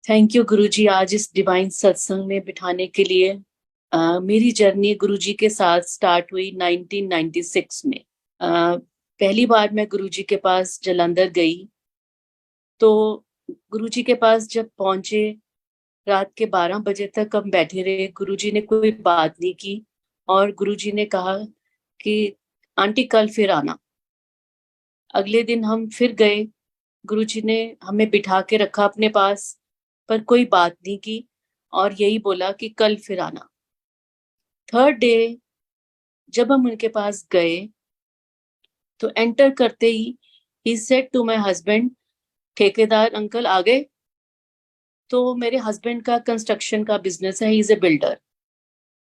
Thank you गुरुजी, आज इस divine सत्संग में बिठाने के लिए। मेरी जर्नी गुरुजी के साथ स्टार्ट हुई 1996 में। पहली बार मैं गुरुजी के पास जालंधर गई, तो गुरुजी के पास जब पहुंचे, रात के 12 बजे तक हम बैठे रहे। गुरुजी ने कोई बात नहीं की और गुरुजी ने कहा कि आंटी कल फिर आना। अगले दिन हम फिर गए। गुरुजी ने हमें बिठा के रखा अपने पास, पर कोई बात नहीं की और यही बोला कि कल फिर आना। थर्ड डे जब हम उनके पास गए, तो एंटर करते ही सेड टू माय हस्बैंड, ठेकेदार अंकल आ गए। तो मेरे हस्बैंड का कंस्ट्रक्शन का बिजनेस है, ही इज ए बिल्डर।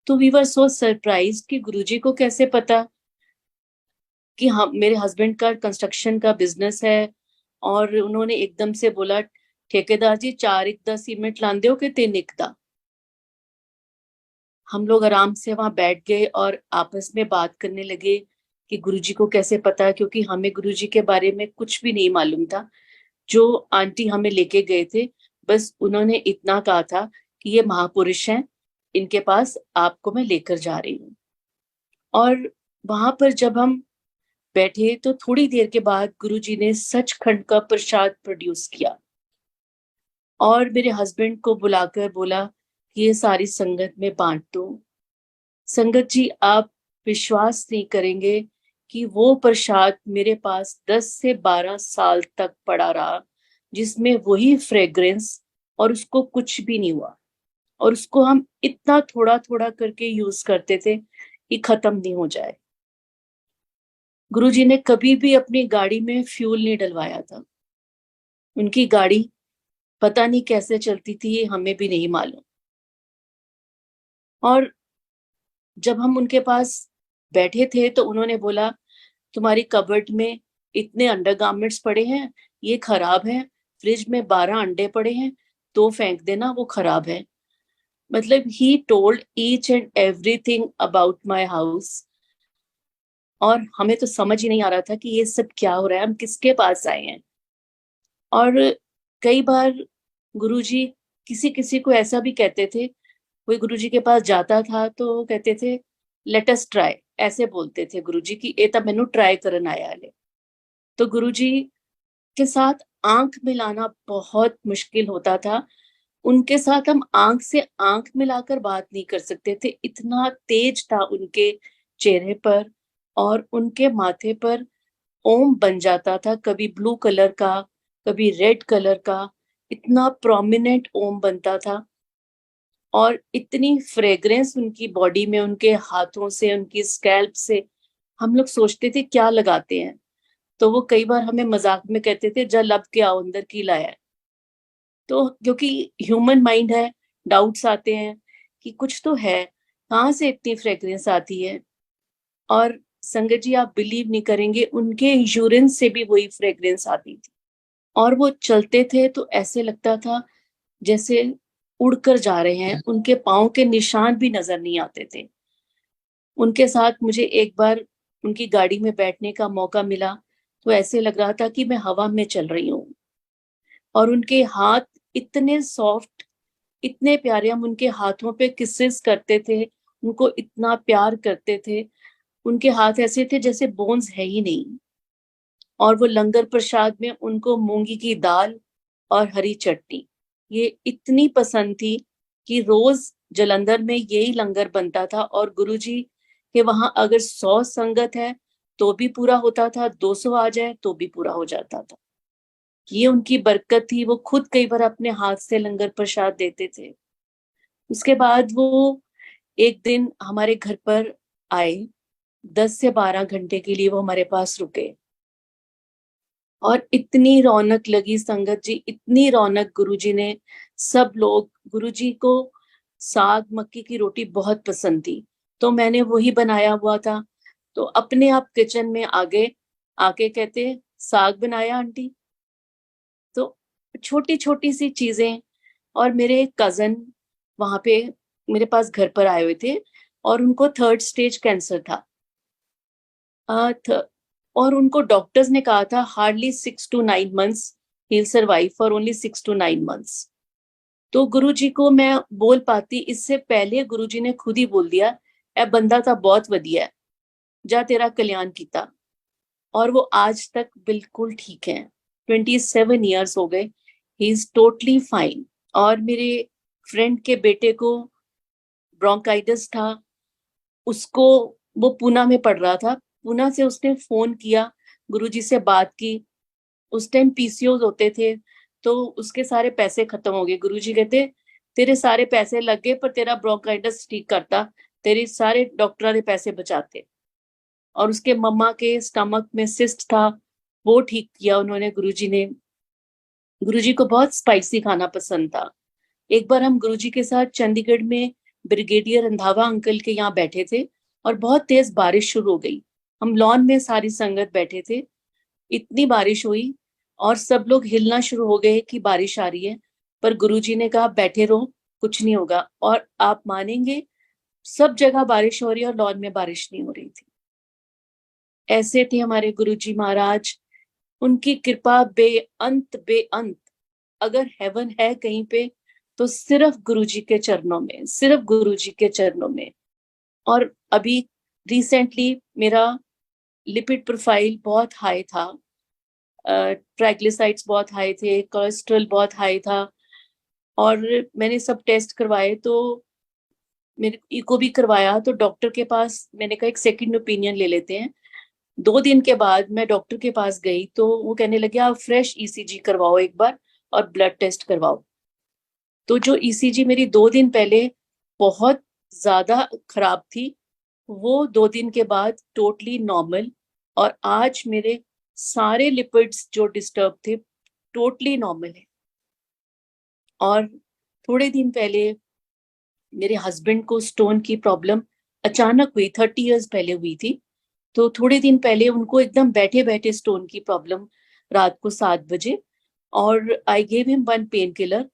तो वी वर सो सरप्राइज्ड कि गुरुजी को कैसे पता कि हम, मेरे हस्बैंड का कंस्ट्रक्शन का बिजनेस है। और उन्होंने एकदम से बोला, ठेकेदार जी 4 इकदा सीमेंट लांदे हो कि 3 इकदा। हम लोग आराम से वहां बैठ गए और आपस में बात करने लगे कि गुरुजी को कैसे पता, क्योंकि हमें गुरुजी के बारे में कुछ भी नहीं मालूम था। जो आंटी हमें लेके गए थे, बस उन्होंने इतना कहा था कि ये महापुरुष हैं, इनके पास आपको मैं लेकर जा रही हूँ। और वहां पर जब हम बैठे, तो थोड़ी देर के बाद गुरुजी ने सचखंड का प्रसाद प्रोड्यूस किया और मेरे हस्बैंड को बुलाकर बोला कि ये सारी संगत में बांट दो। संगत जी, आप विश्वास नहीं करेंगे कि वो प्रसाद मेरे पास 10 से 12 साल तक पड़ा रहा, जिसमें वही फ्रेग्रेंस, और उसको कुछ भी नहीं हुआ। और उसको हम इतना थोड़ा थोड़ा करके यूज करते थे कि खत्म नहीं हो जाए। गुरुजी ने कभी भी अपनी गाड़ी में फ्यूल नहीं डलवाया था। उनकी गाड़ी पता नहीं कैसे चलती थी, ये हमें भी नहीं मालूम। और जब हम उनके पास बैठे थे, तो उन्होंने बोला, तुम्हारी कबर्ड में इतने अंडरगारमेंट्स पड़े हैं, ये खराब हैं। फ्रिज में 12 अंडे पड़े हैं, तो फेंक देना, वो खराब है। मतलब he told each and everything about my house. और हमें तो समझ ही नहीं आ रहा था कि ये सब क्या हो रहा है, हम किसके पास आए हैं। और कई बार गुरुजी किसी किसी को ऐसा भी कहते थे, कोई गुरुजी के पास जाता था तो वो कहते थे, लेट अस ट्राई। ऐसे बोलते थे गुरुजी कि ए तब मैनू ट्राई करन आया ले। तो गुरुजी के साथ आंख मिलाना बहुत मुश्किल होता था। उनके साथ हम आंख से आंख मिलाकर बात नहीं कर सकते थे, इतना तेज था उनके चेहरे पर। और उनके माथे पर ओम बन जाता था, कभी ब्लू कलर का, कभी रेड कलर का, इतना प्रोमिनेंट ओम बनता था। और इतनी फ्रेग्रेंस उनकी बॉडी में, उनके हाथों से, उनकी स्कैल्प से, हम लोग सोचते थे क्या लगाते हैं। तो वो कई बार हमें मजाक में कहते थे, जा लब के आओ, अंदर की लाया है। तो क्योंकि ह्यूमन माइंड है, डाउट्स आते हैं कि कुछ तो है, कहाँ से इतनी फ्रेग्रेंस आती है। और संगत जी, आप बिलीव नहीं करेंगे, उनके यूरिन से भी वही फ्रेग्रेंस आती थी। और वो चलते थे तो ऐसे लगता था जैसे उड़कर जा रहे हैं, उनके पाँव के निशान भी नजर नहीं आते थे। उनके साथ मुझे एक बार उनकी गाड़ी में बैठने का मौका मिला, तो ऐसे लग रहा था कि मैं हवा में चल रही हूँ। और उनके हाथ इतने सॉफ्ट, इतने प्यारे, हम उनके हाथों पे किसेस करते थे, उनको इतना प्यार करते थे। उनके हाथ ऐसे थे जैसे बोन्स है ही नहीं। और वो लंगर प्रसाद में उनको मूंगी की दाल और हरी चटनी, ये इतनी पसंद थी कि रोज जलंधर में यही लंगर बनता था। और गुरुजी के वहां अगर 100 संगत है तो भी पूरा होता था, 200 आ जाए तो भी पूरा हो जाता था। ये उनकी बरकत थी। वो खुद कई बार अपने हाथ से लंगर प्रसाद देते थे। उसके बाद वो एक दिन हमारे घर पर आए, 10 से 12 घंटे के लिए वो हमारे पास रुके। और इतनी रौनक लगी संगत जी, इतनी रौनक। गुरुजी ने, सब लोग, गुरुजी को साग मक्की की रोटी बहुत पसंद थी, तो मैंने वही बनाया हुआ था। तो अपने आप किचन में आगे आके कहते, साग बनाया आंटी। तो छोटी छोटी सी चीजें। और मेरे कजन वहां पे मेरे पास घर पर आए हुए थे, और उनको 3rd स्टेज कैंसर था। और उनको डॉक्टर्स ने कहा था hardly 6 to 9 months he will survive, for only 6 to 9 months। तो गुरुजी को मैं बोल पाती, इससे पहले गुरुजी ने खुद ही बोल दिया, ए बंदा था बहुत वधिया है, जा तेरा कल्याण कीता। और वो आज तक बिल्कुल ठीक है। 27 ईयर्स हो गए, ही इज टोटली फाइन। और मेरे फ्रेंड के बेटे को ब्रोंकाइटिस था, उसको, वो पूना में पढ़ रहा था, पूना से उसने फोन किया, गुरुजी से बात की। उस टाइम पीसीओ होते थे, तो उसके सारे पैसे खत्म हो गए। गुरुजी कहते तेरे सारे पैसे लग गए पर तेरा ब्रोंकाइटिस ठीक करता, तेरे सारे डॉक्टरों ने पैसे बचाते। और उसके मम्मा के स्टमक में सिस्ट था, वो ठीक किया उन्होंने, गुरुजी ने। गुरुजी को बहुत स्पाइसी खाना पसंद था। एक बार हम गुरुजी के साथ चंडीगढ़ में ब्रिगेडियर रंधावा अंकल के यहाँ बैठे थे और बहुत तेज बारिश शुरू हो गई। हम लॉन में सारी संगत बैठे थे, इतनी बारिश हुई और सब लोग हिलना शुरू हो गए कि बारिश आ रही है। पर गुरुजी ने कहा बैठे रहो, कुछ नहीं होगा। और आप मानेंगे, सब जगह बारिश हो रही है और लॉन में बारिश नहीं हो रही थी। ऐसे थे हमारे गुरुजी महाराज। उनकी कृपा बेअंत बेअंत। अगर हेवन है कहीं पे तो सिर्फ गुरुजी के चरणों में, सिर्फ गुरुजी के चरणों में। और अभी रिसेंटली मेरा लिपिड प्रोफाइल बहुत हाई था, ट्राइग्लिसराइड्स बहुत हाई थे, कोलेस्ट्रॉल बहुत हाई था। और मैंने सब टेस्ट करवाए, तो मेरे इको भी करवाया, तो डॉक्टर के पास मैंने कहा एक सेकंड ओपिनियन ले लेते हैं। 2 दिन के बाद मैं डॉक्टर के पास गई, तो वो कहने लगे आप फ्रेश ईसीजी करवाओ एक बार और ब्लड टेस्ट करवाओ। तो जो ईसीजी मेरी 2 दिन पहले बहुत ज्यादा खराब थी, वो 2 दिन के बाद टोटली नॉर्मल। और आज मेरे सारे लिपिड्स जो डिस्टर्ब थे टोटली नॉर्मल है। और थोड़े दिन पहले मेरे हस्बैंड को स्टोन की प्रॉब्लम अचानक हुई, 30 इयर्स पहले हुई थी। तो थोड़े दिन पहले उनको एकदम बैठे बैठे स्टोन की प्रॉब्लम, रात को 7 बजे। और I gave him 1 pain killer.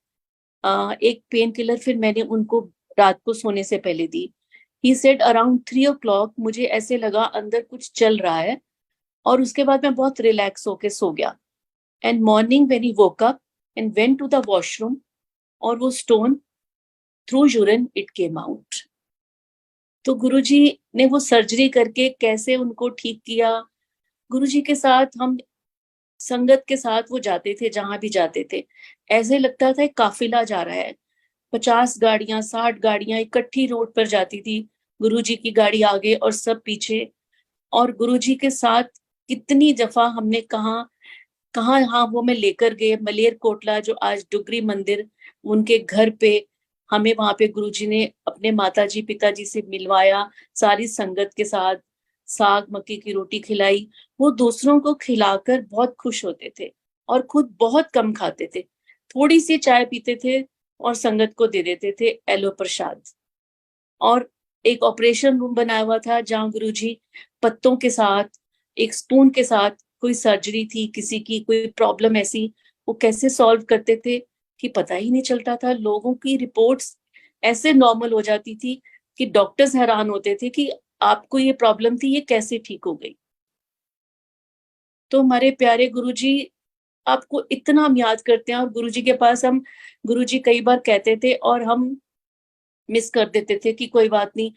एक पेन किलर फिर मैंने उनको रात को सोने से पहले दी। ही सेड अराउंड 3 o'clock मुझे ऐसे लगा अंदर कुछ चल रहा है, और उसके बाद मैं बहुत रिलैक्स होके सो गया। And morning when he woke up and went to the washroom, और वो stone through urine it came out. तो गुरुजी ने वो सर्जरी करके कैसे उनको ठीक किया। गुरुजी के साथ हम, संगत के साथ वो जाते थे, जहां भी जाते थे ऐसे लगता था एक काफिला जा रहा है। 50 गाड़ियां, 60 गाड़ियां इकट्ठी रोड पर जाती थी, गुरुजी की गाड़ी आगे और सब पीछे। और गुरुजी के साथ कितनी दफा हमने कहा कहाँ, हाँ वो मैं लेकर गए मलेरकोटला, जो आज डुगरी मंदिर, उनके घर पे हमें वहां पे गुरुजी ने अपने माताजी पिताजी से मिलवाया, सारी संगत के साथ साग मक्की की रोटी खिलाई। वो दूसरों को खिलाकर बहुत खुश होते थे और खुद बहुत कम खाते थे, थोड़ी सी चाय पीते थे और संगत को दे देते थे एलो प्रसाद। और एक ऑपरेशन रूम बनाया हुआ था जहाँ गुरुजी पत्तों के साथ, एक स्पून के साथ, कोई सर्जरी थी किसी की, कोई प्रॉब्लम ऐसी, वो कैसे सॉल्व करते थे कि पता ही नहीं चलता था। लोगों की रिपोर्ट्स ऐसे नॉर्मल हो जाती थी कि डॉक्टर्स हैरान होते थे कि आपको ये प्रॉब्लम थी, ये कैसे ठीक हो गई। तो हमारे प्यारे गुरुजी, आपको इतना हम याद करते हैं। और गुरुजी के पास हम, गुरुजी कई बार कहते थे और हम मिस कर देते थे कि कोई बात नहीं,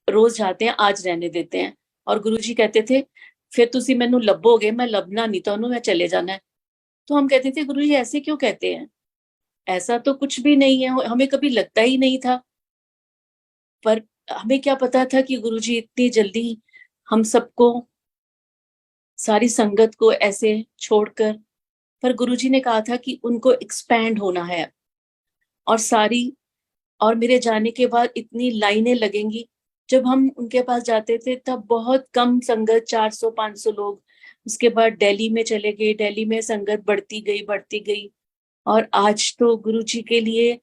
रोज जाते हैं, आज रहने देते हैं। और गुरुजी कहते थे फिर तुसी मैनू लभोगे, मैं लभना नहीं ਤੁਹਾਨੂੰ, मैं चले जाना है। तो हम कहते थे गुरुजी ऐसे क्यों कहते हैं, ऐसा तो कुछ भी नहीं है, हमें कभी लगता ही नहीं था। पर हमें क्या पता था कि गुरुजी इतनी जल्दी हम सबको, सारी संगत को ऐसे छोड़कर। पर गुरुजी ने कहा था कि उनको एक्सपैंड होना है, और सारी, और मेरे जाने के बाद इतनी लाइनें लगेंगी। जब हम उनके पास जाते थे तब बहुत कम संगत, 400-500 लोग। उसके बाद दिल्ली में चले गए, दिल्ली में संगत बढ़ती गई बढ़ती गई। और आज तो गुरु जी के लिए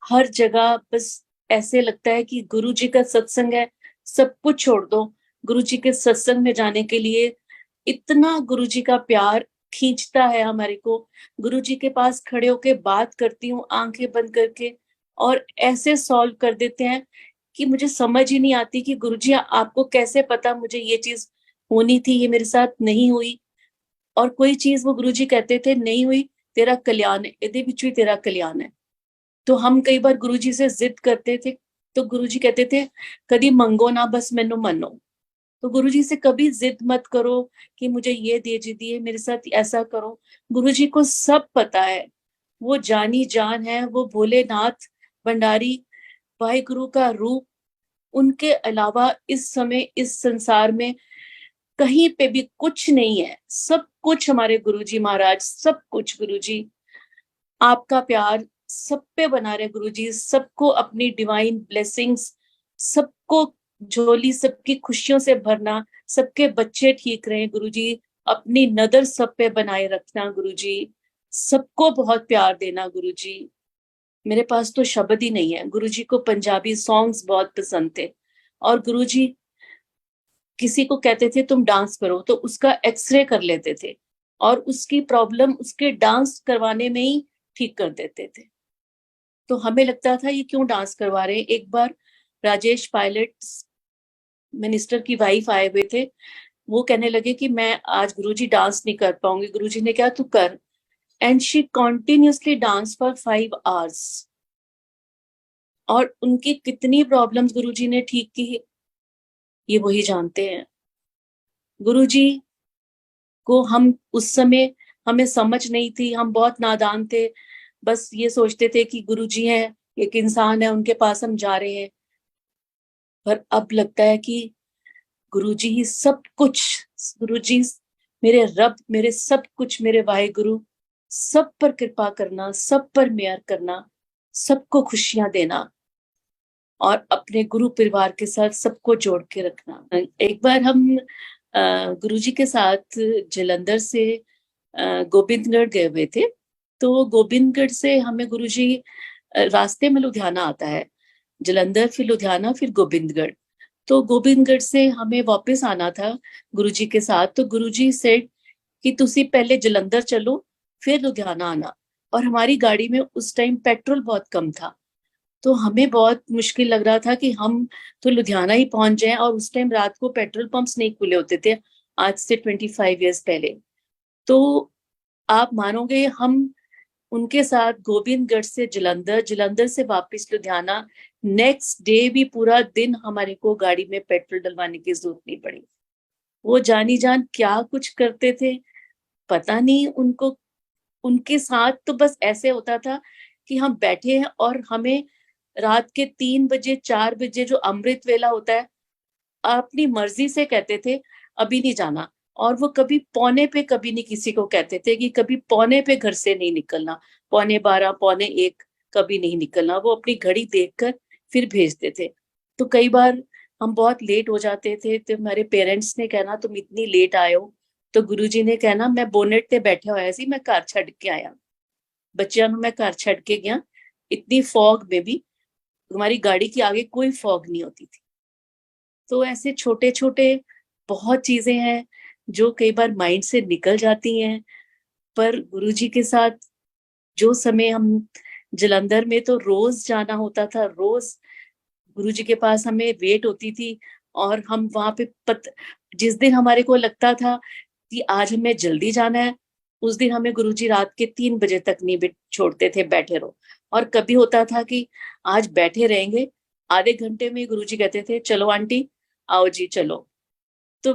हर जगह बस ऐसे लगता है कि गुरु जी का सत्संग है, सब कुछ छोड़ दो गुरु जी के सत्संग में जाने के लिए। इतना गुरु जी का प्यार खींचता है हमारे को। गुरु जी के पास खड़े होके बात करती हूँ आंखें बंद करके, और ऐसे सॉल्व कर देते हैं कि मुझे समझ ही नहीं आती कि गुरुजी आपको कैसे पता मुझे ये चीज होनी थी, ये मेरे साथ नहीं हुई। और कोई चीज वो गुरुजी कहते थे नहीं हुई, तेरा कल्याण है, ਇਹਦੇ ਵਿੱਚ भी तेरा कल्याण है। तो हम कई बार गुरुजी से जिद करते थे, तो गुरुजी कहते थे कभी मंगो ना, बस मैनू मनो। तो गुरुजी से कभी जिद मत करो कि मुझे ये दे दीजिए, मेरे साथ ऐसा करो। गुरुजी को सब पता है, वो जानी जान है, वो भोलेनाथ भंडारी वाहिगुरु का रूप। उनके अलावा इस समय इस संसार में कहीं पे भी कुछ नहीं है। सब कुछ हमारे गुरुजी महाराज, सब कुछ गुरुजी। आपका प्यार सब पे बना रहे गुरुजी, सबको अपनी डिवाइन ब्लेसिंग्स, सबको झोली सबकी खुशियों से भरना, सबके बच्चे ठीक रहे गुरुजी, अपनी नजर सब पे बनाए रखना गुरुजी, सबको बहुत प्यार देना गुरुजी। मेरे पास तो शब्द ही नहीं है। गुरुजी को पंजाबी सॉन्ग्स बहुत पसंद थे, और गुरुजी किसी को कहते थे तुम डांस करो तो उसका एक्सरे कर लेते थे, और उसकी प्रॉब्लम उसके डांस करवाने में ही ठीक कर देते थे। तो हमें लगता था ये क्यों डांस करवा रहे हैं। एक बार राजेश पायलट मिनिस्टर की वाइफ आए हुए थे, वो कहने लगे कि मैं आज गुरुजी डांस नहीं कर पाऊंगी। गुरुजी ने कहा तू कर, and she continuously dance for 5 hours। और उनकी कितनी प्रॉब्लम्स गुरुजी ने ठीक की, ये वही जानते हैं। गुरुजी को हम उस समय, हमें समझ नहीं थी, हम बहुत नादान थे, बस ये सोचते थे कि गुरुजी हैं, एक इंसान है, उनके पास हम जा रहे हैं। पर अब लगता है कि गुरुजी ही सब कुछ, गुरुजी मेरे रब, मेरे सब कुछ, मेरे वाहिगुरु, सब पर कृपा करना, सब पर मेहर करना, सबको खुशियां देना, और अपने गुरु परिवार के साथ सबको जोड़ के रखना। एक बार हम गुरुजी के साथ जलंधर से गोबिंदगढ़ गए हुए थे। तो गोबिंदगढ़ से हमें गुरुजी, रास्ते में लुधियाना आता है, जलंधर फिर लुधियाना फिर गोबिंदगढ़। तो गोबिंदगढ़ से हमें वापस आना था गुरुजी के साथ। तो गुरुजी सेड कि तुसी पहले जलंधर चलो फिर लुधियाना आना। और हमारी गाड़ी में उस टाइम पेट्रोल बहुत कम था, तो हमें बहुत मुश्किल लग रहा था कि हम तो लुधियाना ही पहुंच जाएं, और उस टाइम रात को पेट्रोल पंप्स नहीं खुले होते थे, आज से 25 years पहले। तो आप मानोगे, हम उनके साथ गोबिंदगढ़ से जलंधर, जलंधर से वापस लुधियाना, नेक्स्ट डे भी पूरा दिन हमारे को गाड़ी में पेट्रोल डलवाने की जरूरत नहीं पड़ी। वो जानी जान क्या कुछ करते थे, पता नहीं उनको। उनके साथ तो बस ऐसे होता था कि हम बैठे हैं और हमें रात के 3 बजे 4 बजे जो अमृत वेला होता है, अपनी मर्जी से कहते थे अभी नहीं जाना। और वो कभी पौने पे कभी नहीं किसी को कहते थे कि कभी पौने पे घर से नहीं निकलना, पौने 12 पौने 1 कभी नहीं निकलना। वो अपनी घड़ी देखकर फिर भेजते थे। तो कई बार हम बहुत लेट हो जाते थे, तो हमारे पेरेंट्स ने कहना तुम इतनी लेट आए हो, तो गुरुजी ने कहना मैं बोनेट पे बैठा होया सी, मैं घर छड़ के आया, बच्चियां मैं घर छड़ के गया। इतनी फॉग में भी हमारी गाड़ी के आगे कोई फॉग नहीं होती थी। तो ऐसे छोटे छोटे बहुत चीजें हैं जो कई बार माइंड से निकल जाती हैं। पर गुरुजी के साथ जो समय हम जलंधर में, तो रोज जाना होता था, रोज गुरुजी के पास हमें वेट होती थी। और हम वहां पे जिस दिन हमारे को लगता था कि आज हमें जल्दी जाना है, उस दिन हमें गुरुजी रात के 3 बजे तक नहीं छोड़ते थे, बैठे रहो। और कभी होता था कि आज बैठे रहेंगे, आधे घंटे में गुरुजी कहते थे चलो आंटी आओ जी चलो। तो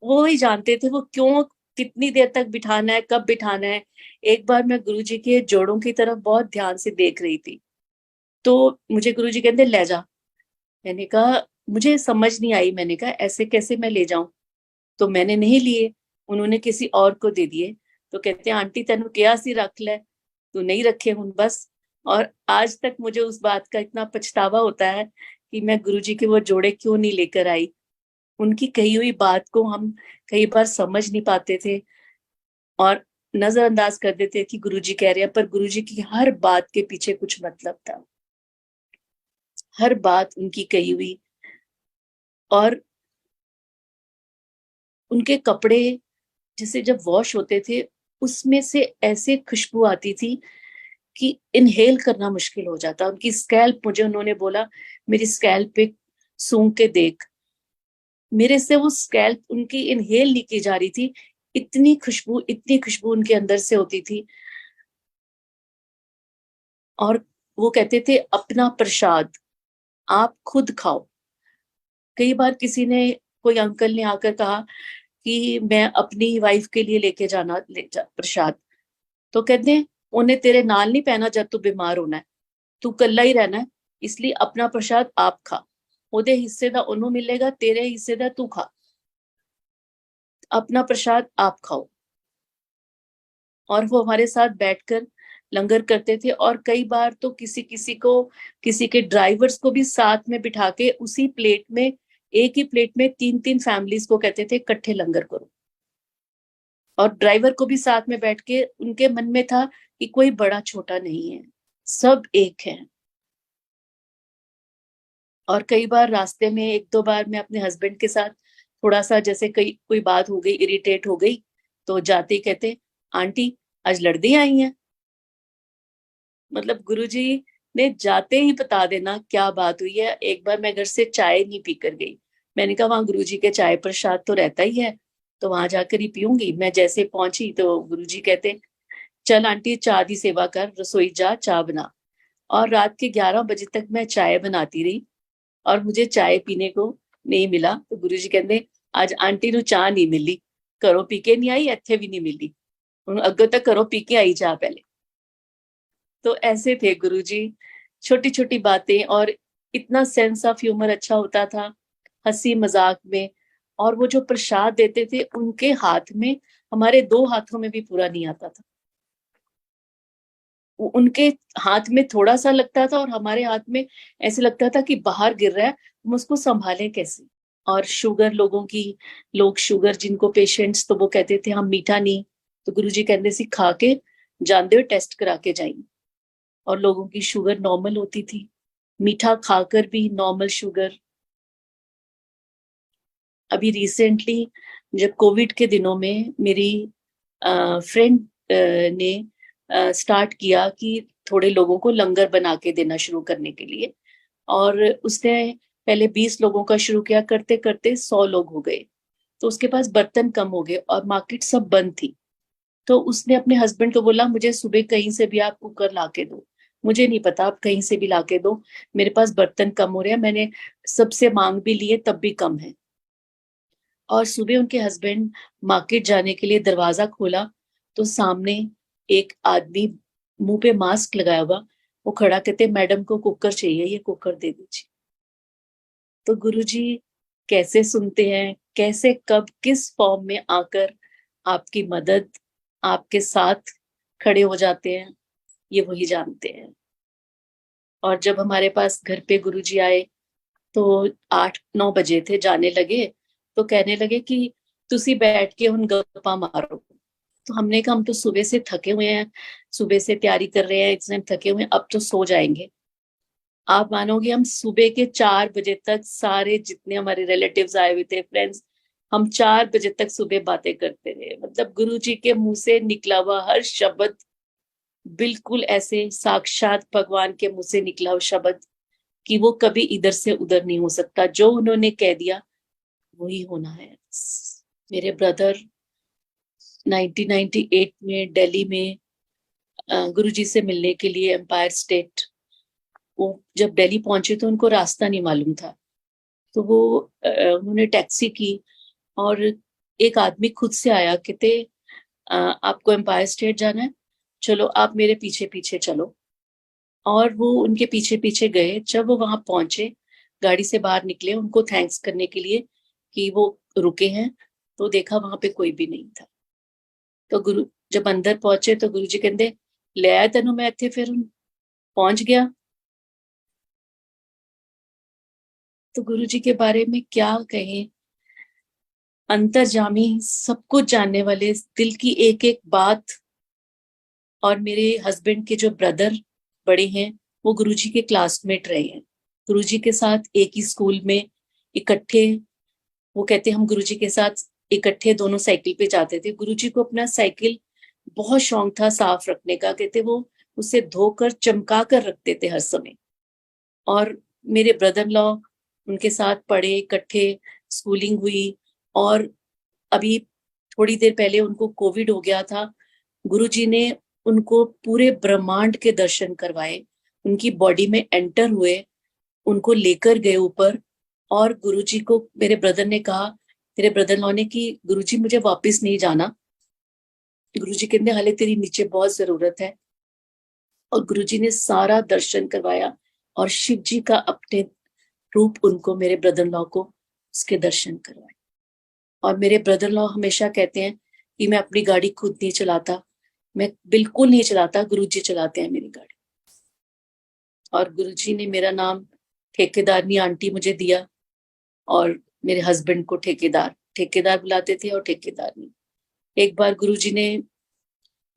वो ही जानते थे वो क्यों, कितनी देर तक बिठाना है, कब बिठाना है। एक बार मैं गुरुजी के जोड़ों की तरफ बहुत ध्यान से देख रही थी, तो मुझे गुरुजी कहते ले जा। मैंने कहा मुझे समझ नहीं आई, मैंने कहा ऐसे कैसे मैं ले जाऊं। तो मैंने नहीं लिए, उन्होंने किसी और को दे दिए। तो कहते हैं आंटी तेनू किया सी रख ले, तू नहीं रखे हूं बस। और आज तक मुझे उस बात का इतना पछतावा होता है कि मैं गुरुजी के वो जोड़े क्यों नहीं लेकर आई। उनकी कही हुई बात को हम कई बार समझ नहीं पाते थे, और नजरअंदाज कर देते कि गुरुजी कह रहे हैं, पर गुरुजी की हर बात के पीछे कुछ मतलब था, हर बात उनकी कही हुई। और उनके कपड़े जैसे जब वॉश होते थे, उसमें से ऐसे खुशबू आती थी कि इनहेल करना मुश्किल हो जाता। उनकी स्कैल्प, मुझे उन्होंने बोला मेरी स्कैल्प पे सूंघ के देख, मेरे से वो स्कैल्प उनकी इनहेल नहीं की जा रही थी, इतनी खुशबू उनके अंदर से होती थी। और वो कहते थे अपना प्रसाद आप खुद खाओ। कई बार किसी ने, कोई अंकल ने आकर कहा कि मैं अपनी वाइफ के लिए लेके जाना प्रसाद, तो कहते हैं उन्हें तेरे नाल नहीं पैना जब तू बीमार होना है, तू कल्ला ही रहना है, इसलिए अपना प्रसाद आप खा, ओदे हिस्से दा ओनू मिलेगा, तेरे हिस्से दा तू खा, अपना प्रसाद आप खाओ। और वो हमारे साथ बैठकर लंगर करते थे, और कई बार तो किसी किसी को, किसी के ड्राइवर्स को भी साथ में बिठा के उसी प्लेट में, एक ही प्लेट में 3-3 फैमिलीज को कहते थे इकट्ठे लंगर करो। और ड्राइवर को भी साथ में बैठ के, उनके मन में था कि कोई बड़ा छोटा नहीं है, सब एक है। और कई बार रास्ते में, 1-2 बार मैं अपने हस्बैंड के साथ थोड़ा सा, जैसे कोई बात हो गई, इरिटेट हो गई, तो जाते ही कहते आंटी आज लड़दी आई हैं। मतलब गुरुजी ने जाते ही बता देना क्या बात हुई है। एक बार मैं घर से चाय नहीं पीकर गई, मैंने कहा वहां गुरुजी के चाय प्रसाद तो रहता ही है, तो वहां जाकर ही पीऊंगी। मैं जैसे पहुंची तो गुरुजी कहते चल आंटी चाय दी सेवा कर, रसोई जा चाय बना। और रात के 11 बजे तक मैं चाय बनाती रही और मुझे चाय पीने को नहीं मिला। तो गुरुजी कहते आज आंटी नु चाह नहीं मिली, घरों पी के नहीं आई, इत्थे भी नहीं मिली, हुण अग्गों तक घरों पी के आई चाह पहले। तो ऐसे थे गुरुजी, छोटी छोटी बातें, और इतना सेंस ऑफ ह्यूमर अच्छा होता था, हंसी मजाक में। और वो जो प्रसाद देते थे उनके हाथ में, हमारे 2 हाथों में भी पूरा नहीं आता था। उनके हाथ में थोड़ा सा लगता था और हमारे हाथ में ऐसे लगता था कि बाहर गिर रहा है, हम उसको संभालें कैसे। और शुगर लोगों की, लोग शुगर जिनको पेशेंट्स, तो वो कहते थे हम मीठा नहीं, तो गुरुजी कहते सी खा के जानते हो टेस्ट करा के जाइए। और लोगों की शुगर नॉर्मल होती थी, मीठा खाकर भी नॉर्मल शुगर। अभी रिसेंटली जब कोविड के दिनों में मेरी फ्रेंड ने स्टार्ट किया कि थोड़े लोगों को लंगर बना के देना शुरू करने के लिए, और उसने पहले 20 लोगों का शुरू किया, करते करते 100 लोग हो गए। तो उसके पास बर्तन कम हो गए और मार्केट सब बंद थी। तो उसने अपने हस्बैंड को बोला मुझे सुबह कहीं से भी आप कुकर ला के दो, मुझे नहीं पता, आप कहीं से भी ला के दो, मेरे पास बर्तन कम हो रहे हैं, मैंने सबसे मांग भी लिए तब भी कम है। और सुबह उनके हस्बैंड मार्केट जाने के लिए दरवाजा खोला, तो सामने एक आदमी मुंह पे मास्क लगाया हुआ, वो खड़ा, कहते मैडम को कुकर चाहिए, ये कुकर दे दीजिए। तो गुरुजी कैसे सुनते हैं, कैसे कब किस फॉर्म में आकर आपकी मदद, आपके साथ खड़े हो जाते हैं, ये वही जानते हैं। और जब हमारे पास घर पे गुरुजी आए तो 8-9 बजे थे, जाने लगे, तो कहने लगे कि तुसी बैठ के हुन गप्पा मारो। तो हमने कहा हम तो सुबह से थके हुए हैं, सुबह से तैयारी कर रहे हैं, इतने थके हुए हैं, अब तो सो जाएंगे। आप मानोगे हम सुबह के 4 बजे तक, सारे जितने हमारे रिलेटिव्स आए हुए थे, फ्रेंड्स, हम 4 बजे तक सुबह बातें करते रहे। मतलब गुरु जी के मुंह से निकला हुआ हर शब्द बिल्कुल ऐसे साक्षात भगवान के मुंह से निकला हुआ शब्द, कि वो कभी इधर से उधर नहीं हो सकता, जो उन्होंने कह दिया वही होना है। मेरे ब्रदर 1998 में दिल्ली में गुरुजी से मिलने के लिए एम्पायर स्टेट, वो जब दिल्ली पहुंचे तो उनको रास्ता नहीं मालूम था, तो वो उन्होंने टैक्सी की, और एक आदमी खुद से आया, कहते आपको एम्पायर स्टेट जाना है, चलो आप मेरे पीछे पीछे चलो। और वो उनके पीछे पीछे गए। जब वो वहां पहुंचे, गाड़ी से बाहर निकले उनको थैंक्स करने के लिए कि वो रुके हैं, तो देखा वहां पे कोई भी नहीं था। तो गुरु जब अंदर पहुंचे तो गुरु जी कहते ले आया तेनू मैं इत्थे, फिर पहुंच गया। तो गुरु जी के बारे में क्या कहें, अंतर्जामी, सब कुछ जानने वाले, दिल की एक एक बात। और मेरे हस्बैंड के जो ब्रदर बड़े हैं, वो गुरुजी के क्लासमेट रहे हैं, गुरुजी के साथ एक ही स्कूल में इकट्ठे। वो कहते हम गुरुजी के साथ इकट्ठे दोनों साइकिल पे जाते थे। गुरुजी को अपना साइकिल बहुत शौक था साफ रखने का, कहते वो उसे धोकर चमका कर रखते थे हर समय। और मेरे ब्रदर लॉ उनके साथ पढ़े, इकट्ठे स्कूलिंग हुई। और अभी थोड़ी देर पहले उनको कोविड हो गया था, गुरुजी ने उनको पूरे ब्रह्मांड के दर्शन करवाए, उनकी बॉडी में एंटर हुए, उनको लेकर गए ऊपर, और गुरुजी को मेरे ब्रदर ने कहा, मेरे ब्रदर लॉ ने, कि गुरुजी मुझे वापस नहीं जाना। गुरुजी कहते हाले तेरी नीचे बहुत जरूरत है। और गुरुजी ने सारा दर्शन करवाया और शिव जी का अपने रूप उनको, मेरे ब्रदर लॉ को, उसके दर्शन करवाए। और मेरे ब्रदर लॉ हमेशा कहते हैं कि मैं अपनी गाड़ी खुद नहीं चलाता, मैं बिल्कुल नहीं चलाता, गुरुजी चलाते हैं मेरी गाड़ी। और गुरुजी ने मेरा नाम ठेकेदारनी आंटी मुझे दिया, और मेरे हस्बैंड को ठेकेदार ठेकेदार बुलाते थे, और ठेकेदारनी। एक बार गुरुजी ने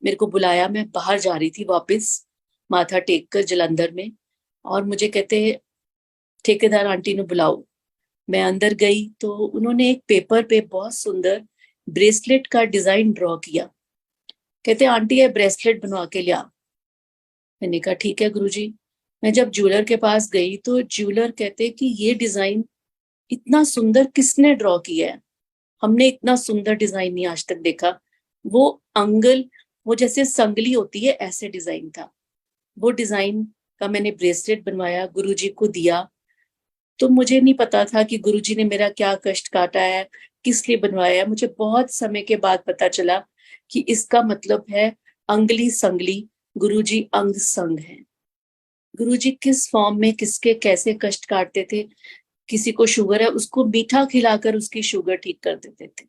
मेरे को बुलाया, मैं बाहर जा रही थी वापस माथा टेक कर जलंधर में, और मुझे कहते ठेकेदार आंटी ने बुलाओ। मैं अंदर गई तो उन्होंने एक पेपर पे बहुत सुंदर ब्रेसलेट का डिजाइन ड्रॉ किया। कहते आंटी ये ब्रेसलेट बनवा के लिया। मैंने कहा ठीक है गुरुजी। मैं जब ज्वेलर के पास गई तो ज्वेलर कहते कि ये डिजाइन इतना सुंदर किसने ड्रॉ किया है, हमने इतना सुंदर डिजाइन नहीं आज तक देखा। वो अंगल, वो जैसे संगली होती है, ऐसे डिजाइन था। वो डिजाइन का मैंने ब्रेसलेट बनवाया, गुरुजी को दिया। तो मुझे नहीं पता था कि गुरुजी ने मेरा क्या कष्ट काटा है, किस लिए बनवाया है। मुझे बहुत समय के बाद पता चला कि इसका मतलब है अंगली संगली, गुरुजी अंग संग है। गुरुजी किस फॉर्म में किसके कैसे कष्ट काटते थे। किसी को शुगर है, उसको मीठा खिलाकर उसकी शुगर ठीक कर देते थे।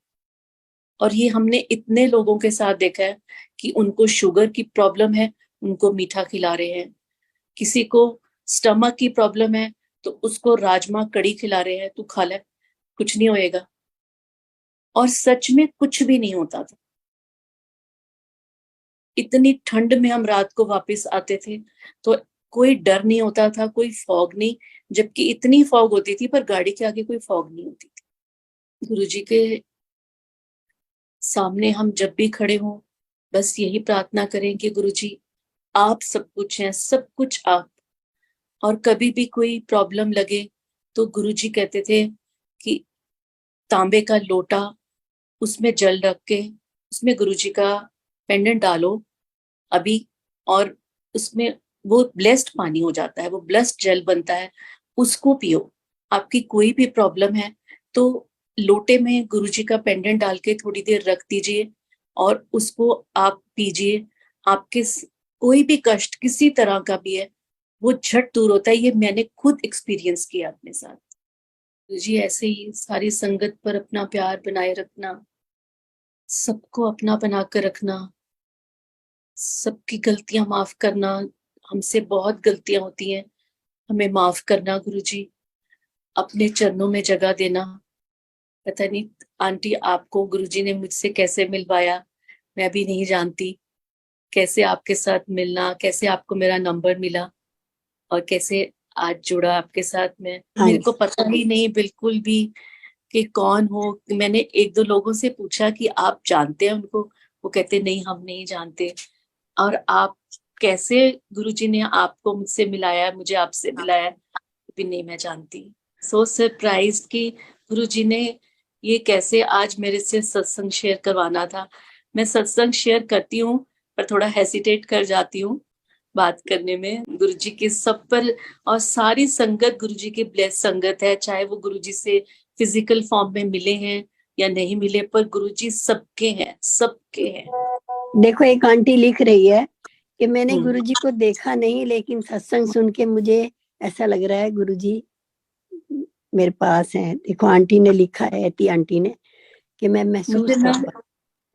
और ये हमने इतने लोगों के साथ देखा है कि उनको शुगर की प्रॉब्लम है, उनको मीठा खिला रहे हैं। किसी को स्टमक की प्रॉब्लम है तो उसको राजमा कड़ी खिला रहे हैं, तू खा ले, कुछ नहीं होएगा। और सच में कुछ भी नहीं होता था। इतनी ठंड में हम रात को वापस आते थे तो कोई डर नहीं होता था, कोई फॉग नहीं, जबकि इतनी फॉग होती थी पर गाड़ी के आगे कोई फॉग नहीं होती थी। गुरुजी के सामने हम जब भी खड़े हों, बस यही प्रार्थना करें कि गुरुजी आप सब कुछ हैं, सब कुछ आप। और कभी भी कोई प्रॉब्लम लगे तो गुरुजी कहते थे कि तांबे का लोटा, उसमें जल रख के उसमें गुरुजी का पेंडेंट डालो अभी, और उसमें वो ब्लेस्ड पानी हो जाता है, वो ब्लेस्ड जल बनता है, उसको पियो। आपकी कोई भी प्रॉब्लम है तो लोटे में गुरुजी का पेंडेंट डाल के थोड़ी देर रख दीजिए और उसको आप पीजिए। आपके कोई भी कष्ट किसी तरह का भी है, वो झट दूर होता है। ये मैंने खुद एक्सपीरियंस किया अपने साथ। जी ऐसे ही सारी संगत पर अपना प्यार बनाए रखना, सबको अपना बनाकर रखना, सबकी गलतियां माफ करना। हमसे बहुत गलतियां होती हैं, हमें माफ करना गुरुजी, अपने चरणों में जगह देना। पता नहीं आंटी आपको गुरुजी ने मुझसे कैसे मिलवाया, मैं भी नहीं जानती। कैसे आपके साथ मिलना, कैसे आपको मेरा नंबर मिला और कैसे आज जुड़ा आपके साथ में, मेरे को पता ही नहीं बिल्कुल भी कि कौन हो। मैंने एक दो लोगों से पूछा कि आप जानते हैं उनको, वो कहते नहीं हम नहीं जानते। और आप कैसे गुरुजी ने आपको मुझसे मिलाया, मुझे आपसे मिलाया, भी नहीं मैं जानती। सो सरप्राइज कि गुरुजी ने ये कैसे आज मेरे से सत्संग शेयर करवाना था। मैं सत्संग शेयर करती हूँ पर थोड़ा हेसिटेट कर जाती हूँ बात करने में। गुरुजी के सब पर, और सारी संगत गुरुजी की ब्लेस संगत है, चाहे वो गुरुजी से फिजिकल फॉर्म में मिले हैं या नहीं मिले, पर गुरुजी सबके हैं, सबके हैं। देखो एक आंटी लिख रही है कि मैंने गुरुजी को देखा नहीं, लेकिन सत्संग सुन के मुझे ऐसा लग रहा है गुरुजी मेरे पास हैं। देखो आंटी ने लिखा है, एती आंटी ने, कि मैं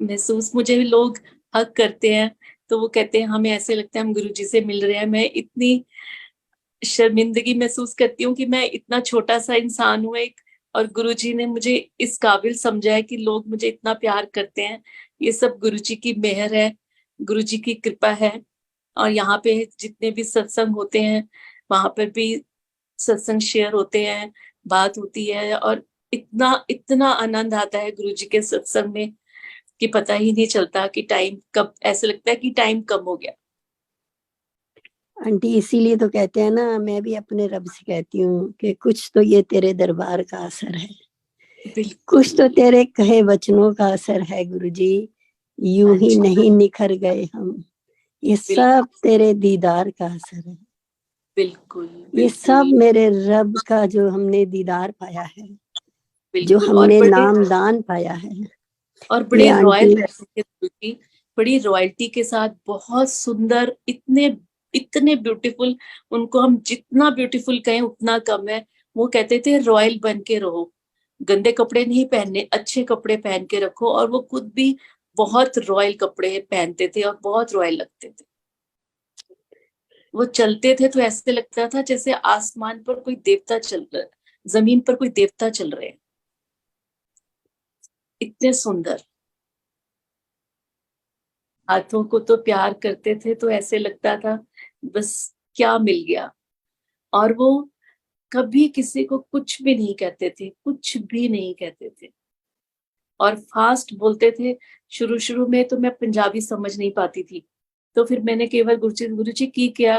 महसूस मुझे भी लोग हक करते हैं तो वो कहते हैं हमें ऐसे लगता है हम गुरुजी से मिल रहे हैं। मैं इतनी शर्मिंदगी महसूस करती हूँ कि मैं इतना छोटा सा इंसान हूँ एक, और गुरुजी ने मुझे इस काबिल समझा है कि लोग मुझे इतना प्यार करते हैं। ये सब गुरुजी की मेहर है, गुरुजी की कृपा है। और यहाँ पे जितने भी सत्संग होते हैं वहां पर भी सत्संग शेयर होते हैं, बात होती है, और इतना इतना आनंद आता है गुरुजी के सत्संग में कि पता ही नहीं चलता कि टाइम कब, ऐसे लगता है कि टाइम कम हो गया। आंटी इसीलिए तो कहते हैं ना, मैं भी अपने रब से कहती हूँ कि कुछ तो ये तेरे दरबार का असर है, कुछ तो तेरे कहे वचनों का असर है गुरुजी। यूं ही नहीं निखर गए हम, ये सब तेरे दीदार का असर है। बिल्कुल ये सब बिल्कुल मेरे रब का जो हमने दीदार पाया है, जो बिल्कुल। हमने नामदान पाया है। और ये बड़े रॉयल आंटी रहते थे गुरुजी, बड़ी रॉयल्टी के साथ, बहुत सुंदर, इतने इतने ब्यूटीफुल। उनको हम जितना ब्यूटीफुल कहें उतना कम है। वो कहते थे रॉयल बन के रहो, गंदे कपड़े नहीं पहनने, अच्छे कपड़े पहन के रखो। और वो खुद भी बहुत रॉयल कपड़े पहनते थे और बहुत रॉयल लगते थे। वो चलते थे तो ऐसे लगता था जैसे आसमान पर कोई देवता चल रहा है, जमीन पर कोई देवता चल रहे हैं, इतने सुंदर। हाथों को तो प्यार करते थे तो ऐसे लगता था बस क्या मिल गया। और वो कभी किसी को कुछ भी नहीं कहते थे, कुछ भी नहीं कहते थे। और फास्ट बोलते थे। शुरू शुरू में तो मैं पंजाबी समझ नहीं पाती थी, तो फिर मैंने केवल गुरु जी की क्या,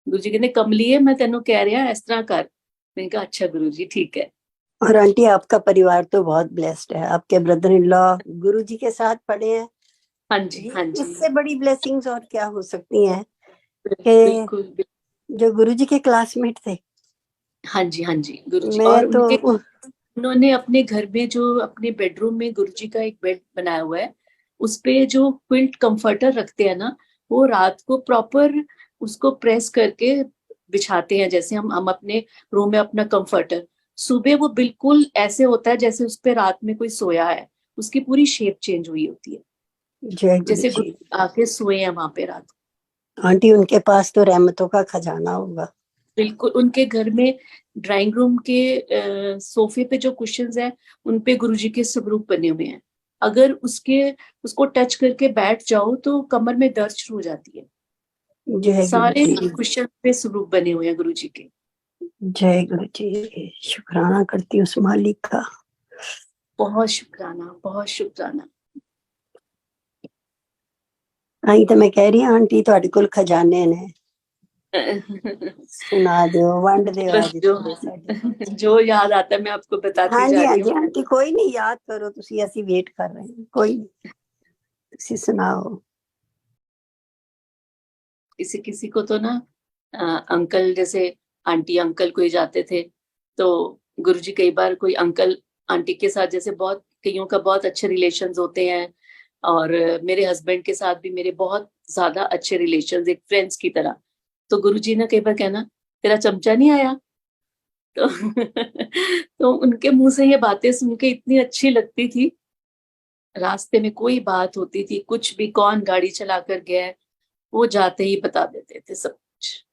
गुरु जी कहते कमली है, मैं तेनों कह रहा इस तरह कर। मैंने कहा अच्छा गुरु जी ठीक है। और आंटी आपका परिवार तो बहुत ब्लेस्ड है, आपके ब्रदर इन लॉ गुरु जी के साथ पढ़े हैं। हाँ जी हाँ जी। इससे बड़ी ब्लेसिंग्स और क्या हो सकती हैं कि बिल्कुल बिल्कुल। जो गुरु जी के क्लासमेट थे। हाँ जी हाँ जी गुरु जी। मैं और तो उनके, उन्होंने अपने घर में जो अपने बेडरूम में गुरुजी का एक बेड बनाया हुआ है, उस पे जो क्विल्ट कंफर्टर रखते हैं ना, वो रात को प्रॉपर उसको प्रेस करके बिछाते हैं, जैसे हम अपने रूम में अपना कंफर्टर। सुबह वो बिल्कुल ऐसे होता है जैसे उस पे रात में कोई सोया है, उसकी पूरी शेप चेंज हुई होती है, जय गुरु जैसे जी। आके सोए हैं वहां पे रात को। आंटी उनके पास तो रहमतों का खजाना होगा। बिल्कुल। उनके घर में ड्राइंग रूम के सोफे पे जो कुशन्स हैं, उन पे गुरुजी के स्वरूप बने हुए हैं। अगर उसको टच करके बैठ जाओ तो कमर में दर्द शुरू हो जाती है। जय गुरु सारे जी। कुशन पे स्वरूप बने हुए हैं गुरुजी के। जय गुरु जी, शुक्राना करती हूँ उस मालिक का। बहुत शुक्राना, बहुत शुक्राना। आई तो मैं कह रही हूँ आंटी ਤੁਹਾਡੇ ਕੋਲ खजाने ने, सुना दो वंड दो बस आज जो थोड़े साडे। जो याद आता है मैं आपको बताती हाँ जा जी हाँ रही जी हूँ। आंटी, कोई नहीं, याद करो तुसी, ਅਸੀਂ वेट कर रहे हैं, कोई नहीं, तुसी सुनाओ। किसी किसी को तो ना अंकल, जैसे आंटी अंकल कोई जाते थे तो गुरुजी कई बार कोई अंकल आंटी के साथ, जैसे बहुत कईयों का बहुत अच्छे रिलेशंस होते हैं। और मेरे हस्बैंड के साथ भी मेरे बहुत ज्यादा अच्छे रिलेशंस, एक फ्रेंड्स की तरह। तो गुरुजी ने कई बार कहना तेरा चमचा नहीं आया। तो तो उनके मुंह से ये बातें सुन के इतनी अच्छी लगती थी। रास्ते में कोई बात होती थी, कुछ भी, कौन गाड़ी चला कर गया है, वो जाते ही बता देते थे सब कुछ।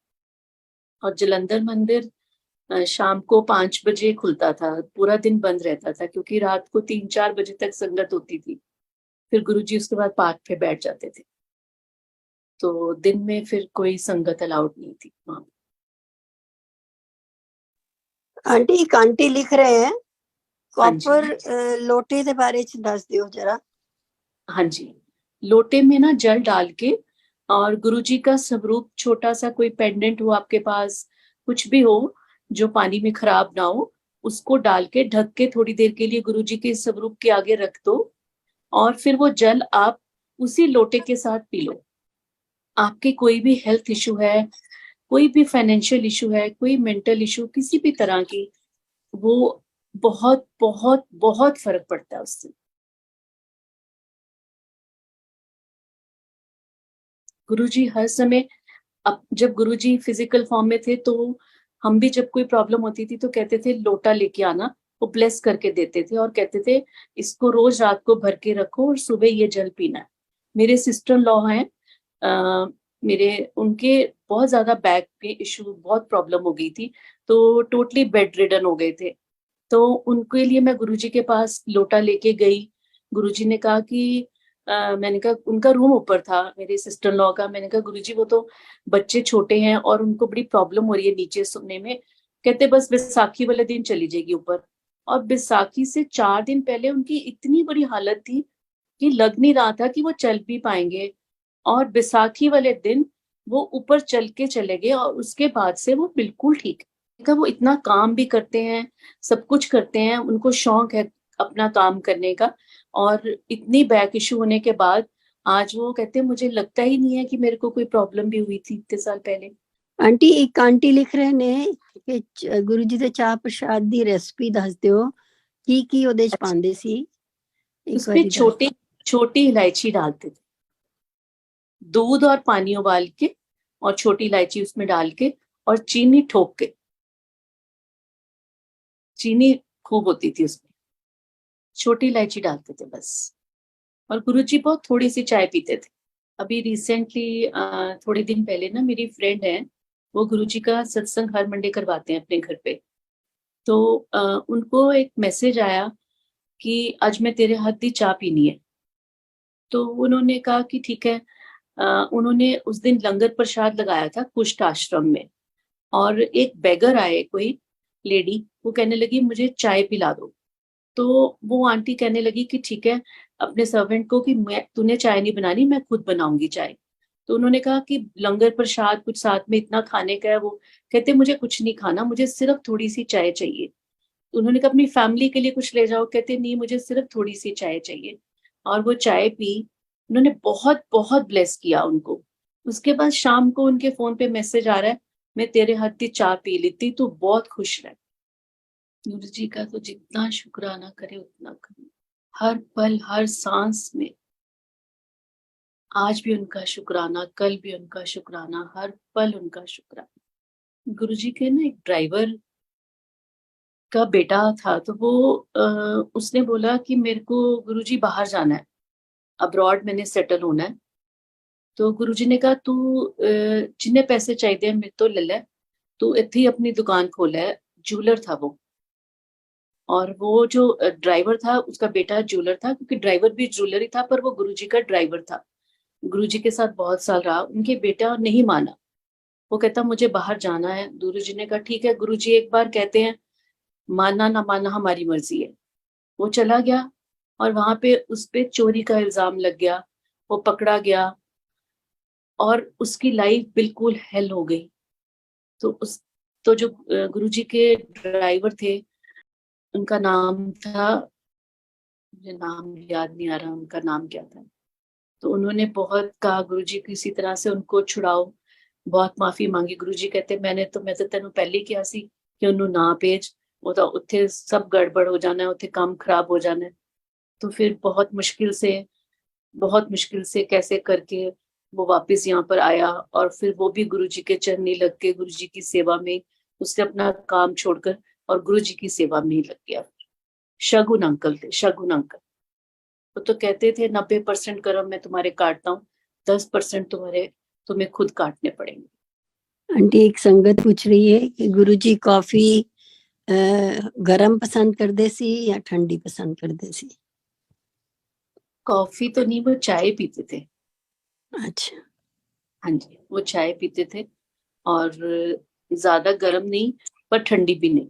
और जलंधर मंदिर शाम को 5 बजे खुलता था, पूरा दिन बंद रहता था, क्योंकि रात को 3-4 बजे तक संगत होती थी। फिर गुरुजी उसके बाद पाठ पे बैठ जाते थे, तो दिन में फिर कोई संगत अलाउड नहीं थी वहां। आंटी एक आंटी लिख रहे हैं हाँ जी कॉपर लोटे के बारे च दस दियो जरा। हाँ जी। लोटे में ना जल डाल के, और गुरुजी का स्वरूप, छोटा सा कोई पेंडेंट हो आपके पास, कुछ भी हो जो पानी में खराब ना हो, उसको डाल के ढक के थोड़ी देर के लिए गुरुजी के स्वरूप के आगे रख दो। और फिर वो जल आप उसी लोटे के साथ पी लो। आपके कोई भी हेल्थ इशू है, कोई भी फाइनेंशियल इशू है, कोई मेंटल इशू किसी भी तरह की, वो बहुत बहुत बहुत फर्क पड़ता है उससे। गुरुजी हर समय, अब जब गुरुजी फिजिकल फॉर्म में थे तो हम भी जब कोई प्रॉब्लम होती थी तो कहते थे लोटा लेके आना, वो ब्लेस करके देते थे और कहते थे इसको रोज रात को भर के रखो और सुबह ये जल पीना है। मेरे सिस्टर लॉ हैं, मेरे उनके बहुत ज्यादा बैक पे इशू, बहुत प्रॉब्लम हो गई थी, तो टोटली बेड रिडन हो गए थे। तो उनके लिए मैं गुरुजी के पास लोटा लेके गई। गुरुजी ने कहा कि मैंने कहा, उनका रूम ऊपर था मेरे सिस्टर लॉ का, मैंने कहा गुरुजी वो तो बच्चे छोटे हैं और उनको बड़ी प्रॉब्लम हो रही है नीचे सोने में। कहते बस बैसाखी वाले दिन चली जाएगी ऊपर। और बैसाखी से 4 दिन पहले उनकी इतनी बुरी हालत थी कि लग नहीं रहा था कि वो चल भी पाएंगे। और बैसाखी वाले दिन वो ऊपर चल के चले गए और उसके बाद से वो बिल्कुल ठीक है। वो इतना काम भी करते हैं, सब कुछ करते हैं, उनको शौक है अपना काम करने का। और इतनी बैक इशू होने के बाद आज वो कहते हैं मुझे लगता ही नहीं है कि मेरे को कोई प्रॉब्लम भी हुई थी इतने साल पहले। आंटी एक आंटी लिख रहे ने कि गुरु जी ਦੇ ਚਾਹ ਪ੍ਰਸ਼ਾਦ ਦੀ ਰੈਸਪੀ ਦੱਸ ਦਿਓ ਕੀ ਉਹਦੇ ਚ अच्छा, ਪਾਉਂਦੇ ਸੀ ਇੱਕ उसमें ਵਾਰੀ ਦੱਸ। छोटी छोटी इलायची डालते थे, दूध और पानी उबाल के और छोटी इलायची उसमें डाल के और चीनी ठोक के, चीनी खूब होती थी उसमें, छोटी इलायची डालते थे बस। और गुरुजी बहुत थोड़ी सी चाय पीते थे। अभी रिसेंटली थोड़े दिन पहले ना मेरी फ्रेंड है, वो गुरुजी का सत्संग हर मंडे करवाते हैं अपने घर पे। तो उनको एक मैसेज आया कि आज मैं तेरे हाथ दी चाय पीनी है। तो उन्होंने कहा कि ठीक है। उन्होंने उस दिन लंगर प्रसाद लगाया था कुष्ठ आश्रम में, और एक बेगर आए, कोई लेडी, वो कहने लगी मुझे चाय पिला दो। तो वो आंटी कहने लगी कि ठीक है अपने सर्वेंट को कि मैं, तूने चाय नहीं बनानी, मैं खुद बनाऊंगी चाय। तो उन्होंने कहा कि लंगर प्रसाद कुछ साथ में इतना खाने का है। वो कहते मुझे कुछ नहीं खाना, मुझे सिर्फ थोड़ी सी चाय चाहिए। तो उन्होंने कहा अपनी फैमिली के लिए कुछ ले जाओ। कहते नहीं, मुझे सिर्फ थोड़ी सी चाय चाहिए। और वो चाय पी। उन्होंने बहुत बहुत ब्लेस किया उनको। उसके बाद शाम को उनके फोन पे मैसेज आ रहा है, मैं तेरे हाथ की चाय पी लेती तो बहुत खुश रह। गुरु जी का तो जितना शुक्राना करे उतना कम। हर पल हर सांस में आज भी उनका शुक्राना, कल भी उनका शुक्राना, हर पल उनका शुक्राना। गुरु जी के ना एक ड्राइवर का बेटा था, तो वो उसने बोला कि मेरे को गुरुजी बाहर जाना है, अब्रॉड मैंने सेटल होना है। तो गुरुजी ने कहा तू जिन्ने पैसे चाहिए मेरे तो ले ले, तू इत्थे ही अपनी दुकान खोला है। जूलर था वो। और वो जो ड्राइवर था उसका बेटा जूलर था, क्योंकि ड्राइवर भी जूलर ही था, पर वो गुरुजी का ड्राइवर था। गुरुजी के साथ बहुत साल रहा। उनके बेटा नहीं माना। वो कहता मुझे बाहर जाना है। गुरुजी ने कहा ठीक है, गुरुजी एक बार कहते हैं, मानना ना मानना हमारी मर्जी है। वो चला गया और वहां पे उस पे चोरी का इल्जाम लग गया। वो पकड़ा गया और उसकी लाइफ बिल्कुल हेल हो गई। तो उस तो जो गुरुजी के ड्राइवर थे, उनका नाम था, मुझे नाम याद नहीं आ रहा उनका नाम क्या था। तो उन्होंने बहुत कहा गुरुजी किसी तरह से उनको छुड़ाओ, बहुत माफी मांगी। गुरुजी कहते मैं तो तेनों पहले किया सी कि उन्होंने ना भेज, वो तो उत्थे सब गड़बड़ हो जाना है, उत्थे काम खराब हो जाना है। तो फिर बहुत मुश्किल से कैसे करके वो वापस यहाँ पर आया। और फिर वो भी गुरुजी के चरनी लग के गुरुजी की सेवा में, उसने अपना काम छोड़कर और गुरुजी की सेवा में ही लग गया। शगुन अंकल थे, शगुन अंकल। वो तो कहते थे 90% कर्म मैं तुम्हारे काटता हूँ, 10% तुम्हें खुद काटने पड़ेंगे। आंटी एक संगत पूछ रही है कि गुरुजी कॉफी गरम पसंद करते सी या ठंडी पसंद करते सी? कॉफी तो नहीं, वो चाय पीते थे। अच्छा। हाँ जी, वो चाय पीते थे। और ज्यादा गर्म नहीं, पर ठंडी भी नहीं।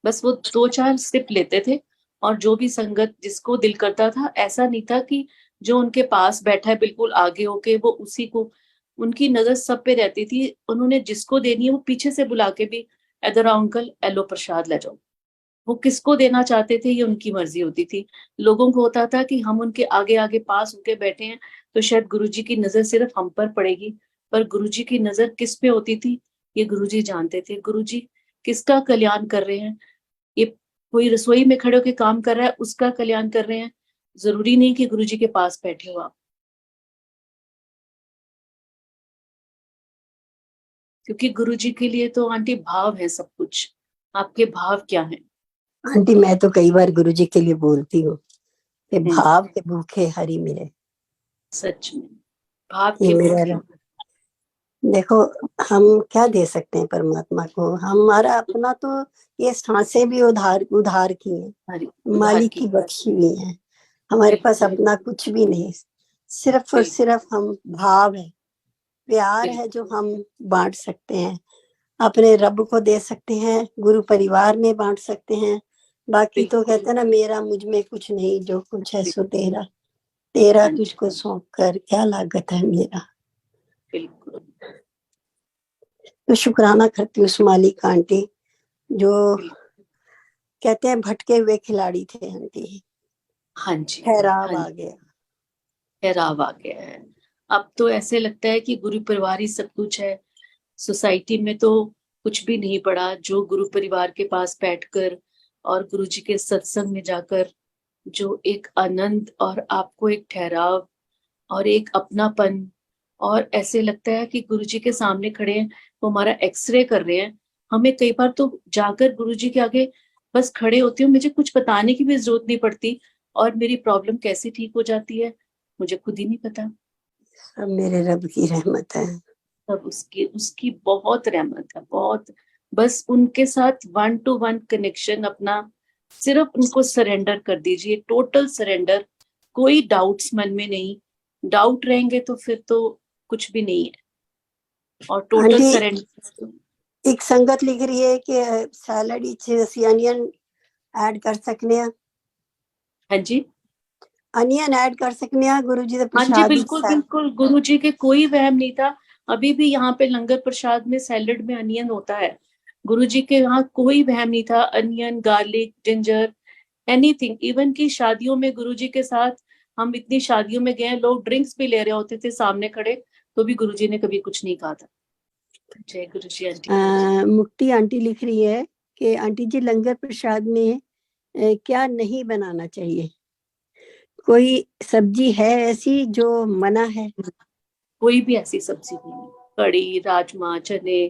बस वो 2-4 सिप लेते थे। और जो भी संगत जिसको दिल करता था, ऐसा नहीं था कि जो उनके पास बैठा है बिल्कुल आगे होके वो उसी को, उनकी नजर सब पे रहती थी। उन्होंने जिसको देनी है वो पीछे से बुला के भी, इधर आओ अंकल, एलो प्रसाद ले जाओ। वो किसको देना चाहते थे ये उनकी मर्जी होती थी। लोगों को होता था कि हम उनके आगे आगे पास होके बैठे हैं तो शायद गुरुजी की नजर सिर्फ हम पर पड़ेगी। पर गुरुजी की नजर किस पे होती थी ये गुरुजी जानते थे। गुरुजी किसका कल्याण कर रहे हैं, ये कोई रसोई में खड़े होकर काम कर रहा है उसका कल्याण कर रहे हैं। जरूरी नहीं कि गुरुजी के पास बैठे हो आप, क्योंकि गुरुजी के लिए तो आंटी भाव है सब कुछ। आपके भाव क्या है? आंटी मैं तो कई बार गुरुजी के लिए बोलती हूँ कि हम्म, भाव के भूखे हरि मिले। सच में भाव ये के भूखे मेरा, हो। देखो हम क्या दे सकते हैं परमात्मा को? हमारा अपना तो ये सांसें भी उधार उधार की हैं, हमारी उधार मालिक की। की बख्शी हुई हैं। हमारे पास बिल्कुल अपना कुछ भी नहीं, सिर्फ और बिल्कुल सिर्फ हम भाव है, प्यार है जो बिल्कुल हम बांट सकते हैं। अपने रब को दे सकते हैं, गुरु परिवार में बांट सकते हैं। बाकी तो बिल्कुल कहते हैं ना, मेरा मुझ में कुछ नहीं, जो कुछ है सो बिल्कुल। तेरा, तेरा हाँ जी, तुझको सौंप कर क्या लागत है मेरा। बिल्कुल तो शुक्राना करती हूँ उस मालिक आंटी जो बिल्कुल। कहते हैं भटके हुए खिलाड़ी थे आंटी, हाँ जी, ठहराव हाँ आ जी, गया। ठहराव आ गया है। अब तो ऐसे लगता है कि गुरु परिवार ही सब कुछ है। सोसाइटी में तो कुछ भी नहीं पड़ा। जो गुरु परिवार के पास बैठकर और गुरु जी के सत्संग में जाकर जो एक आनंद और आपको एक ठहराव और एक अपनापन, और ऐसे लगता है कि गुरु जी के सामने खड़े हैं, वो हमारा एक्सरे कर रहे हैं। हमें कई बार तो जाकर गुरु जी के आगे बस खड़े होती हूँ, मुझे कुछ बताने की भी जरूरत नहीं पड़ती, और मेरी प्रॉब्लम कैसे ठीक हो जाती है मुझे खुद ही नहीं पता। सब मेरे रब की रहमत है। सब उसकी उसकी बहुत रहमत है, बहुत। बस उनके साथ 1-to-1 कनेक्शन अपना, सिर्फ उनको सरेंडर कर दीजिए, टोटल सरेंडर। कोई डाउट्स मन में नहीं, डाउट रहेंगे तो फिर तो कुछ भी नहीं है, और टोटल आंटी सरेंडर। एक संगत लिख रही है कि सैलड विच ਅਸੀਂ अनियन ऐड कर सकने हैं। हाँ जी, अनियन ऐड कर सकने हैं गुरु जी के हाँ जी, प्रसाद बिल्कुल बिल्कुल, गुरु जी के कोई वहम नहीं था। अभी भी यहाँ पे लंगर प्रसाद में सैलड में अनियन होता है। गुरु जी के यहाँ कोई वहम नहीं था, onion, garlic, ginger, anything. Even की शादियों में गुरु जी के साथ, हम इतनी शादियों में गए, लोग ड्रिंक्स भी ले रहे होते थे सामने खड़े, तो भी गुरु जी ने कभी कुछ नहीं कहा था। जय गुरु जी। आंटी मुक्ति आंटी लिख रही है कि आंटी जी लंगर प्रसाद में क्या नहीं बनाना चाहिए? कोई सब्जी है ऐसी जो मना है? कोई भी ऐसी सब्जी नहीं, कड़ी, राजमा, चने,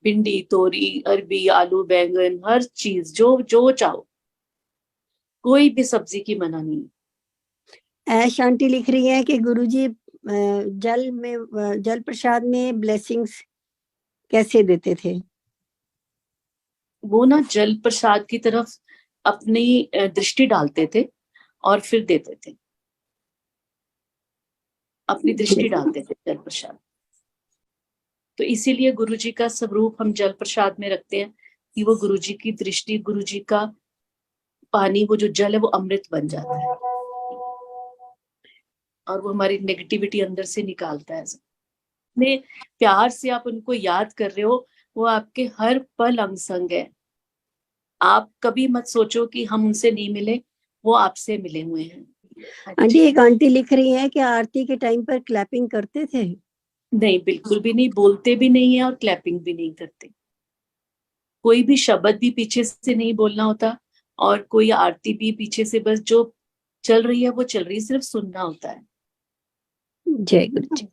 भिंडी, तोरी, अरबी, आलू, बैंगन, हर चीज जो जो चाहो, कोई भी सब्जी की मना नहीं। ऐश आंटी लिख रही है कि गुरुजी जल प्रसाद में ब्लेसिंग्स कैसे देते थे? वो ना जल प्रसाद की तरफ अपनी दृष्टि डालते थे और फिर देते थे, अपनी दृष्टि डालते थे जल प्रसाद। तो इसीलिए गुरु जी का स्वरूप हम जल प्रसाद में रखते हैं, कि वो गुरु जी की दृष्टि, गुरु जी का पानी, वो जो जल है वो अमृत बन जाता है, और वो हमारी नेगेटिविटी अंदर से निकालता है। इतने प्यार से आप उनको याद कर रहे हो, वो आपके हर पल अंग संग है। आप कभी मत सोचो कि हम उनसे नहीं मिले, वो आपसे मिले हुए हैं। आंटी एक आंटी लिख रही है कि आरती के टाइम पर क्लैपिंग करते थे? नहीं, बिल्कुल भी नहीं, बोलते भी नहीं है और क्लैपिंग भी नहीं करते। कोई भी शब्द भी पीछे से नहीं बोलना होता, और कोई आरती भी पीछे से, बस जो चल रही है वो चल रही है, सिर्फ सुनना होता है। जय गुरु जी।